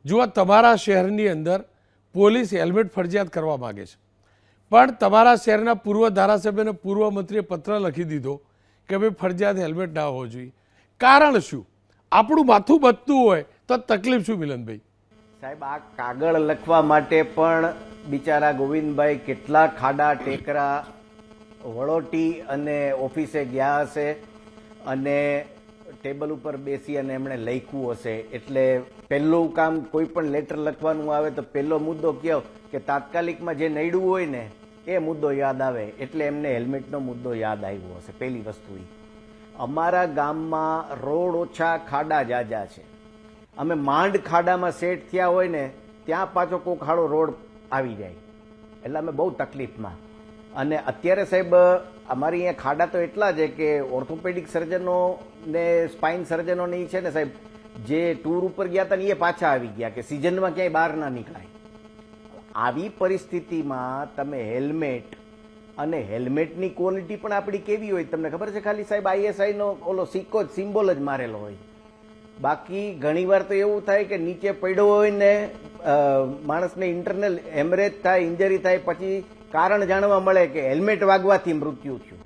જુઓ, તમારા શહેરની અંદર પોલીસ હેલ્મેટ ફરજિયાત કરવા માગે છે, પણ તમારા શહેરના પૂર્વ ધારાસભ્ય અને પૂર્વ મંત્રીએ પત્ર લખી દીધો કે ભાઈ ફરજિયાત હેલ્મેટ ના હોવો જોઈએ. કારણ શું? આપણું માથું બચતું હોય તો તકલીફ શું મિલનભાઈ? સાહેબ, આ કાગળ લખવા માટે પણ બિચારા ગોવિંદભાઈ કેટલા ખાડા ટેકરા વળોટી અને ઓફિસે ગયા હશે અને ટેબલ ઉપર બેસી અને એમણે લખ્યું હશે. એટલે પહેલું કામ કોઈ પણ લેટર લખવાનું આવે તો પહેલો મુદ્દો કયો કે તાત્કાલિકમાં જે નડ્યું હોય ને એ મુદ્દો યાદ આવે, એટલે એમને હેલ્મેટનો મુદ્દો યાદ આવ્યો હશે. પહેલી વસ્તુ અમારા ગામમાં રોડ ઓછા, ખાડા જાજા છે. અમે માંડ ખાડામાં સેટ થયા હોય ને ત્યાં પાછો કોઈ ખાડો રોડ આવી જાય, એટલે અમે બહુ તકલીફમાં. અને અત્યારે સાહેબ અમારી અહીંયા ખાડા તો એટલા છે કે ઓર્થોપેડિક સર્જનો ને સ્પાઇન સર્જનો ને છે ને સાહેબ, જે ટૂર ઉપર ગયા હતા ને એ પાછા આવી ગયા કે સિઝનમાં ક્યાંય બહાર ના નીકળાય. આવી પરિસ્થિતિમાં તમે હેલ્મેટ અને હેલ્મેટની ક્વોલિટી પણ આપણી કેવી હોય તમને ખબર છે? ખાલી સાહેબ ISI નો ઓલો સિક્કો જ સિમ્બોલ જ મારેલો હોય. બાકી ઘણીવાર તો એવું થાય કે નીચે પડ્યો હોય ને માણસને ઇન્ટરનલ હેમરેજ થાય, ઇન્જરી થાય, પછી કારણ જાણવા મળે કે હેલ્મેટ વાગવાથી મૃત્યુ થયું.